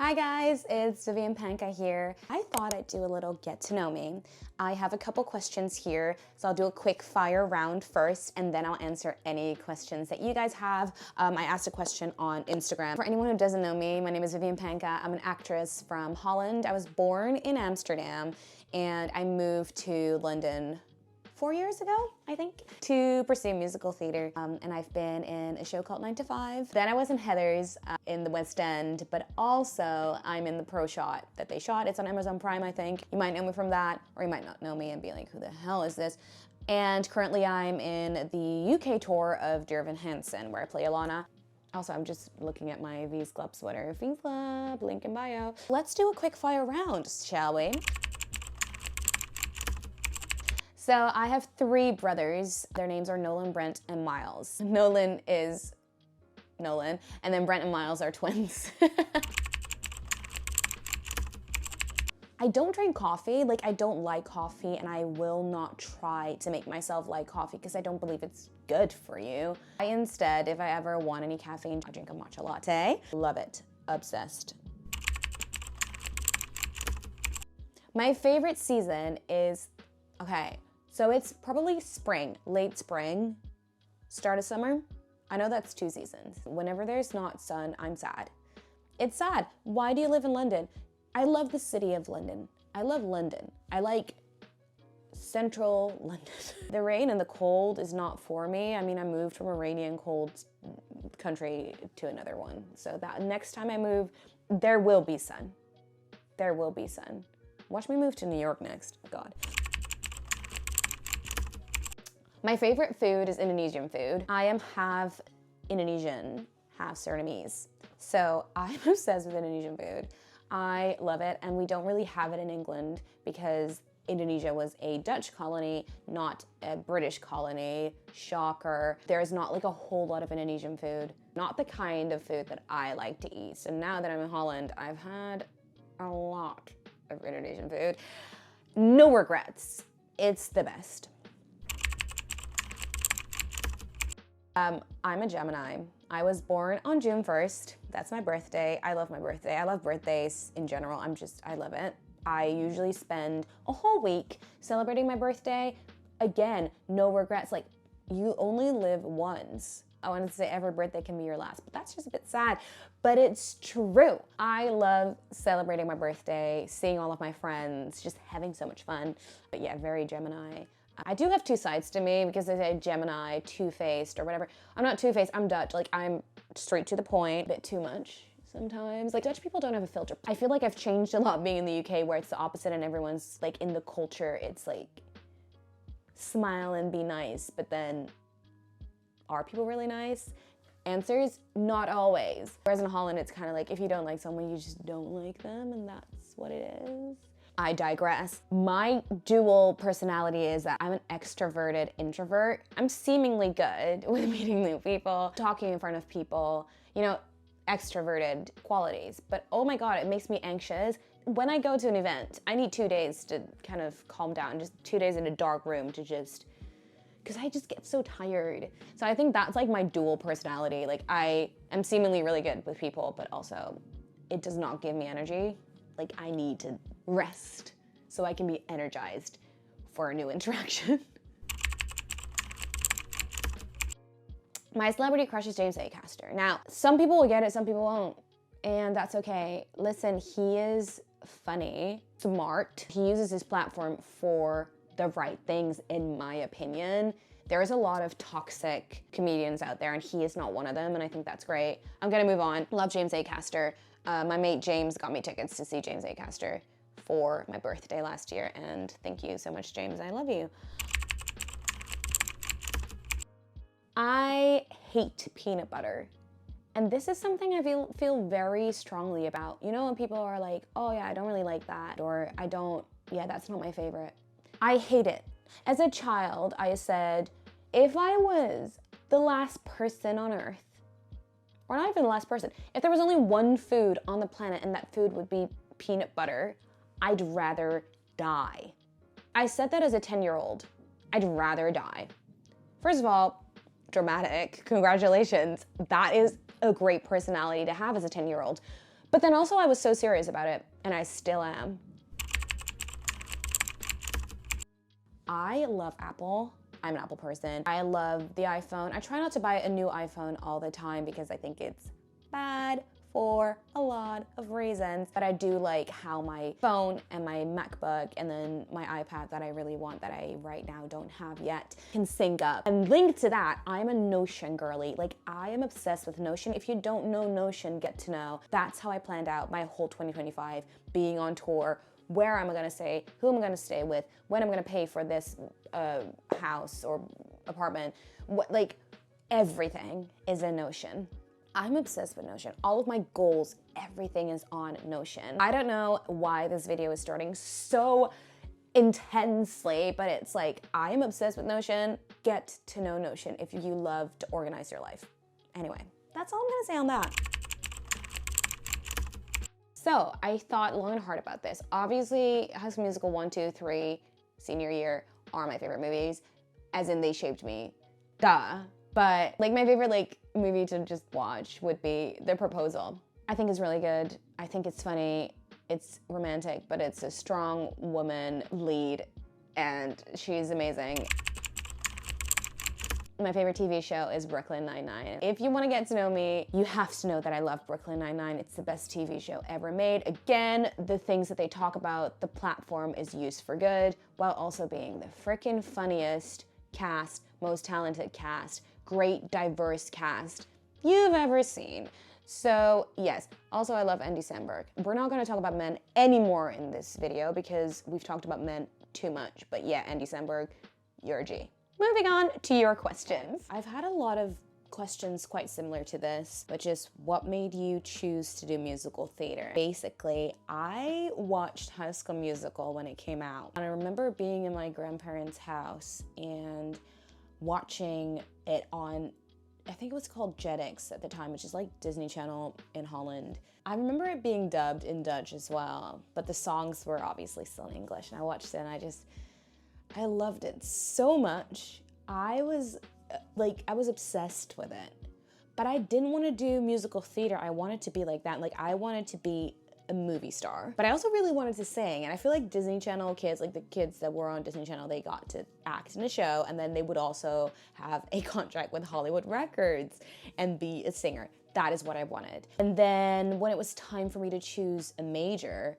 Hi guys, it's Vivian Panka here. I thought I'd do a little get to know me. I have a couple questions here, so I'll do a quick fire round first and then I'll answer any questions that you guys have. I asked a question on Instagram. For anyone who doesn't know me, my name is Vivian Panka. I'm an actress from Holland. I was born in Amsterdam and I moved to London 4 years ago, I think, to pursue musical theater. And I've been in a show called 9 to 5. Then I was in Heathers in the West End, but also I'm in the Pro Shot that they shot. It's on Amazon Prime, I think. You might know me from that, or you might not know me and be like, who the hell is this? And currently I'm in the UK tour of Dear Evan Hansen, where I play Alana. Also, I'm just looking at my V's Club sweater. V's Club, link in bio. Let's do a quick fire round, shall we? So I have 3 brothers. Their names are Nolan, Brent, and Miles. Nolan is Nolan, and then Brent and Miles are twins. I don't drink coffee. I don't like coffee, and I will not try to make myself like coffee because I don't believe it's good for you. Instead, if I ever want any caffeine, I drink a matcha latte. Love it. Obsessed. My favorite season is, okay, so it's probably spring, late spring, start of summer. I know that's 2 seasons. Whenever there's not sun, I'm sad. It's sad. Why do you live in London? I love the city of London. I love London. I like central London. The rain and the cold is not for me. I mean, I moved from a rainy and cold country to another one. So that next time I move, there will be sun. There will be sun. Watch me move to New York next, God. My favorite food is Indonesian food. I am half Indonesian, half Surinamese. So I'm obsessed with Indonesian food. I love it, and we don't really have it in England because Indonesia was a Dutch colony, not a British colony. Shocker. There's not like a whole lot of Indonesian food. Not the kind of food that I like to eat. So now that I'm in Holland, I've had a lot of Indonesian food. No regrets. It's the best. I'm a Gemini. I was born on June 1st. That's my birthday. I love my birthday. I love birthdays in general. I love it. I usually spend a whole week celebrating my birthday. Again, no regrets. Like, you only live once. I wanted to say every birthday can be your last, but that's just a bit sad. But it's true. I love celebrating my birthday, seeing all of my friends, just having so much fun. But yeah, very Gemini. I do have 2 sides to me because they say Gemini, two-faced or whatever. I'm not two-faced, I'm Dutch. Like, I'm straight to the point, a bit too much sometimes. Like, Dutch people don't have a filter. I feel like I've changed a lot being in the UK where it's the opposite and everyone's like in the culture, it's like smile and be nice, but then are people really nice? Answers, not always. Whereas in Holland, it's kind of like if you don't like someone, you just don't like them, and that's what it is. I digress. My dual personality is that I'm an extroverted introvert. I'm seemingly good with meeting new people, talking in front of people, you know, extroverted qualities. But oh my God, it makes me anxious. When I go to an event, I need 2 days to kind of calm down, just 2 days in a dark room to just, because I just get so tired. So I think that's like my dual personality. Like, I am seemingly really good with people, but also it does not give me energy. Like, I need to rest so I can be energized for a new interaction. My celebrity crush is James Acaster. Now, some people will get it, some people won't, and that's okay. Listen, he is funny, smart. He uses his platform for the right things, in my opinion. There is a lot of toxic comedians out there, and he is not one of them, and I think that's great. I'm gonna move on. Love James Acaster. My mate James got me tickets to see James Acaster for my birthday last year, and thank you so much, James. I love you. I hate peanut butter. And this is something I feel very strongly about. You know, when people are like, oh yeah, I don't really like that, or yeah, that's not my favorite. I hate it. As a child, I said, if I was the last person on earth, or not even the last person, if there was only one food on the planet and that food would be peanut butter, I'd rather die. I said that as a 10-year-old. I'd rather die. First of all, dramatic, congratulations. That is a great personality to have as a 10-year-old. But then also I was so serious about it, and I still am. I love Apple. I'm an Apple person. I love the iPhone. I try not to buy a new iPhone all the time because I think it's bad for a lot of reasons. But I do like how my phone and my MacBook and then my iPad that I really want, that I right now don't have yet, can sync up. And linked to that, I'm a Notion girly. Like, I am obsessed with Notion. If you don't know Notion, get to know. That's how I planned out my whole 2025, being on tour. Where am I gonna stay? Who am I gonna stay with? When I'm gonna pay for this house or apartment? What, like, everything is in Notion. I'm obsessed with Notion. All of my goals, everything is on Notion. I don't know why this video is starting so intensely, but it's like, I'm obsessed with Notion. Get to know Notion if you love to organize your life. Anyway, that's all I'm gonna say on that. So I thought long and hard about this. Obviously, High School Musical 1, 2, 3, senior year are my favorite movies, as in they shaped me, duh. But like my favorite like movie to just watch would be The Proposal. I think it's really good. I think it's funny. It's romantic, but it's a strong woman lead, and she's amazing. My favorite TV show is Brooklyn Nine-Nine. If you want to get to know me, you have to know that I love Brooklyn Nine-Nine. It's the best TV show ever made. Again, the things that they talk about, the platform is used for good, while also being the freaking funniest cast, most talented cast, great diverse cast you've ever seen. So yes, also I love Andy Samberg. We're not gonna talk about men anymore in this video because we've talked about men too much, but yeah, Andy Samberg, you're a G. Moving on to your questions. I've had a lot of questions quite similar to this, which is what made you choose to do musical theater? Basically, I watched High School Musical when it came out, and I remember being in my grandparents' house and watching it on, I think it was called Jetix at the time, which is like Disney Channel in Holland. I remember it being dubbed in Dutch as well, but the songs were obviously still in English, and I watched it and I loved it so much. I was obsessed with it. But I didn't want to do musical theater. I wanted to be like that. Like, I wanted to be a movie star. But I also really wanted to sing. And I feel like Disney Channel kids, like the kids that were on Disney Channel, they got to act in a show, and then they would also have a contract with Hollywood Records and be a singer. That is what I wanted. And then when it was time for me to choose a major,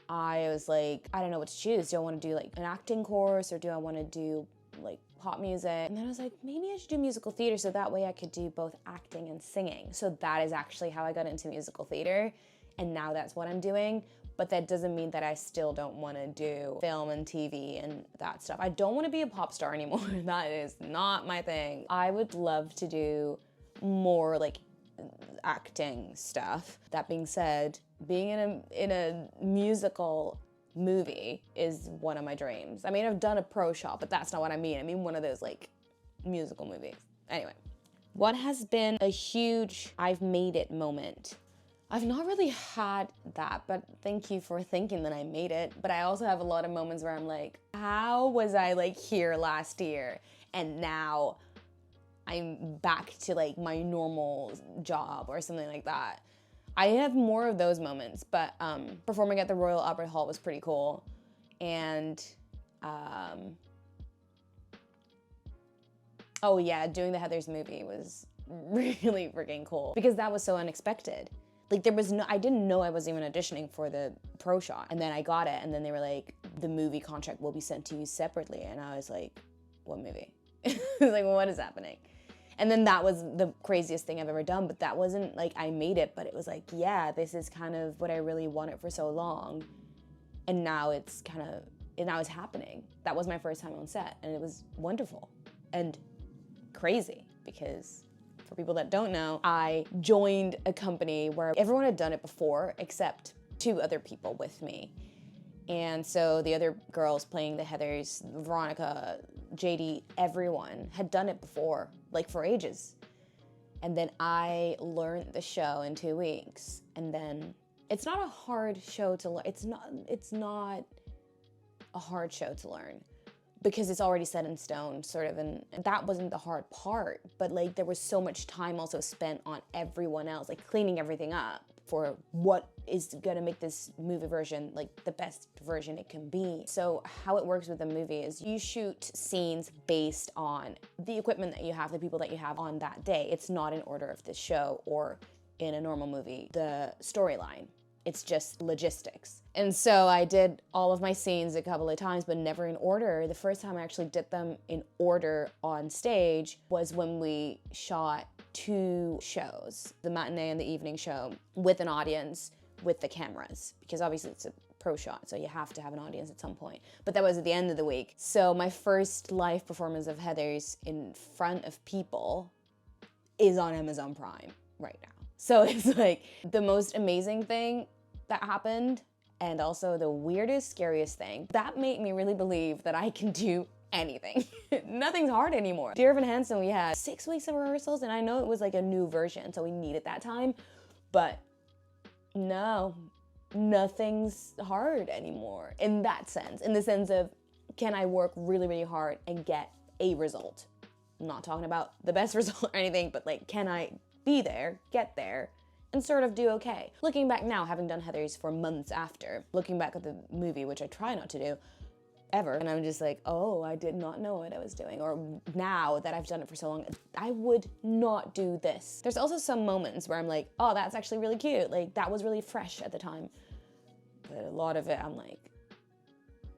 I was like, I don't know what to choose. Do I want to do like an acting course, or do I want to do like pop music? And then I was like, maybe I should do musical theater so that way I could do both acting and singing. So that is actually how I got into musical theater, and now that's what I'm doing. But that doesn't mean that I still don't want to do film and TV and that stuff. I don't want to be a pop star anymore. That is not my thing. I would love to do more like acting stuff. That being said, being in a musical movie is one of my dreams. I mean, I've done a pro shot, but that's not what I mean. I mean one of those like musical movies. Anyway, what has been a huge I've made it moment? I've not really had that, but thank you for thinking that I made it. But I also have a lot of moments where I'm like, how was I like here last year and now I'm back to like my normal job or something like that? I have more of those moments, but performing at the Royal Albert Hall was pretty cool. And oh yeah, doing the Heathers movie was really freaking cool because that was so unexpected. Like I didn't know I was even auditioning for the pro shot, and then I got it, and then they were like, the movie contract will be sent to you separately, and I was like, what movie? I was like, well, what is happening? And then that was the craziest thing I've ever done, but that wasn't like I made it, but it was like, yeah, this is kind of what I really wanted for so long, and now it's happening. That was my first time on set, and it was wonderful and crazy because, for people that don't know, I joined a company where everyone had done it before except 2 other people with me. And so the other girls playing the Heathers, Veronica, JD, everyone had done it before, like for ages. And then I learned the show in 2 weeks. And then it's not a hard show to learn. It's not a hard show to learn, because it's already set in stone, sort of, and that wasn't the hard part, but like there was so much time also spent on everyone else, like cleaning everything up. for what is gonna make this movie version like the best version it can be. So how it works with the movie is you shoot scenes based on the equipment that you have, the people that you have on that day. It's not in order of the show or in a normal movie, the storyline. It's just logistics. And so I did all of my scenes a couple of times, but never in order. The first time I actually did them in order on stage was when we shot 2 shows, the matinee and the evening show, with an audience, with the cameras, because obviously it's a pro shot, so you have to have an audience at some point. But that was at the end of the week. So my first live performance of Heathers in front of people is on Amazon Prime right now. So it's like the most amazing thing that happened, and also the weirdest, scariest thing. That made me really believe that I can do anything. Nothing's hard anymore. Dear Evan Hansen, we had 6 weeks of rehearsals, and I know it was like a new version, so we needed that time, but no, nothing's hard anymore in that sense, in the sense of, can I work really, really hard and get a result? I'm not talking about the best result or anything, but like, can I be there, get there, and sort of do okay? Looking back now, having done Heathers for months after, looking back at the movie, which I try not to do ever, and I'm just like, oh, I did not know what I was doing. Or now that I've done it for so long, I would not do this. There's also some moments where I'm like, oh, that's actually really cute. Like, that was really fresh at the time. But a lot of it, I'm like,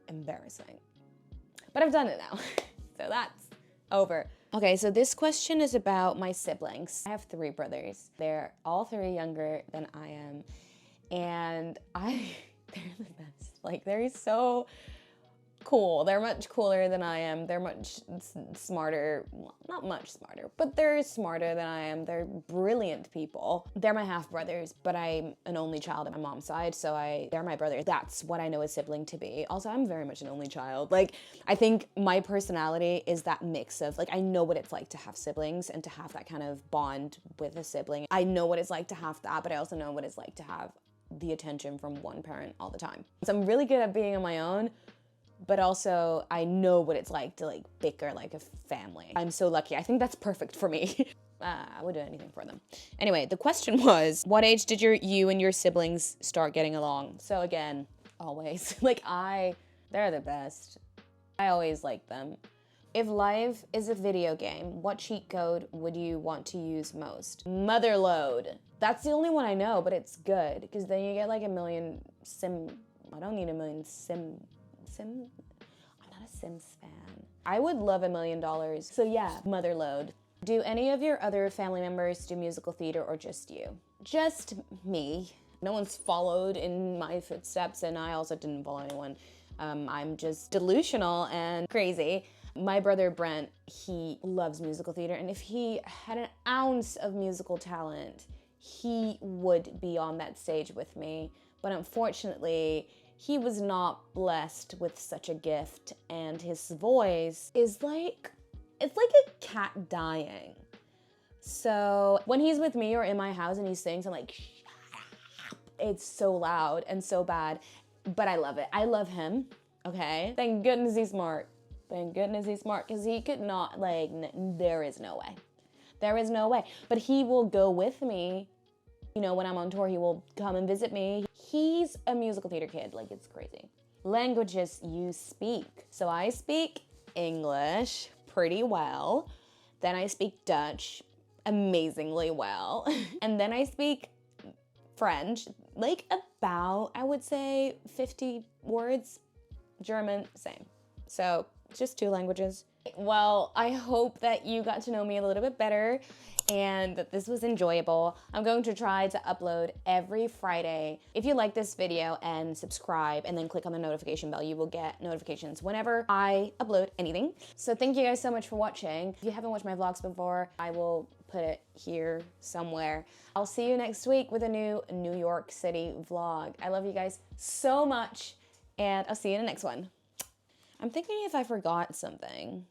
embarrassing. But I've done it now, so that's over. Okay, so this question is about my siblings. I have 3 brothers. They're all 3 younger than I am. And they're the best. Like, they're so cool. They're much cooler than I am. They're much smarter. Well, not much smarter, but they're smarter than I am. They're brilliant people. They're my half brothers, but I'm an only child on my mom's side, so they're my brothers. That's what I know a sibling to be. Also, I'm very much an only child. Like, I think my personality is that mix of, like, I know what it's like to have siblings and to have that kind of bond with a sibling. I know what it's like to have that, but I also know what it's like to have the attention from one parent all the time. So I'm really good at being on my own, but also I know what it's like to like bicker like a family. I'm so lucky. I think that's perfect for me. I would do anything for them. Anyway, the question was, what age did you and your siblings start getting along? So again, always. They're the best. I always like them. If life is a video game, what cheat code would you want to use most? Motherload. That's the only one I know, but it's good, because then you get like a million I don't need a million I'm not a Sims fan. I would love $1 million. So yeah, Motherload. Do any of your other family members do musical theater or just you? Just me. No one's followed in my footsteps, and I also didn't follow anyone. I'm just delusional and crazy. My brother Brent, he loves musical theater, and if he had an ounce of musical talent, he would be on that stage with me. But unfortunately, he was not blessed with such a gift, and his voice is like, it's like a cat dying. So when he's with me or in my house and he sings, I'm like, shut up. It's so loud and so bad, but I love it. I love him, okay? Thank goodness he's smart. Thank goodness he's smart, because he could not, like, there is no way. There is no way. But he will go with me. You know, when I'm on tour, he will come and visit me. He's a musical theater kid, like, it's crazy. Languages you speak. So I speak English pretty well. Then I speak Dutch amazingly well. And then I speak French, like about, I would say, 50 words. German, same. So just 2 languages. Well, I hope that you got to know me a little bit better and that this was enjoyable. I'm going to try to upload every Friday. If you like this video and subscribe and then click on the notification bell, you will get notifications whenever I upload anything. So thank you guys so much for watching. If you haven't watched my vlogs before, I will put it here somewhere. I'll see you next week with a new New York City vlog. I love you guys so much, and I'll see you in the next one. I'm thinking if I forgot something.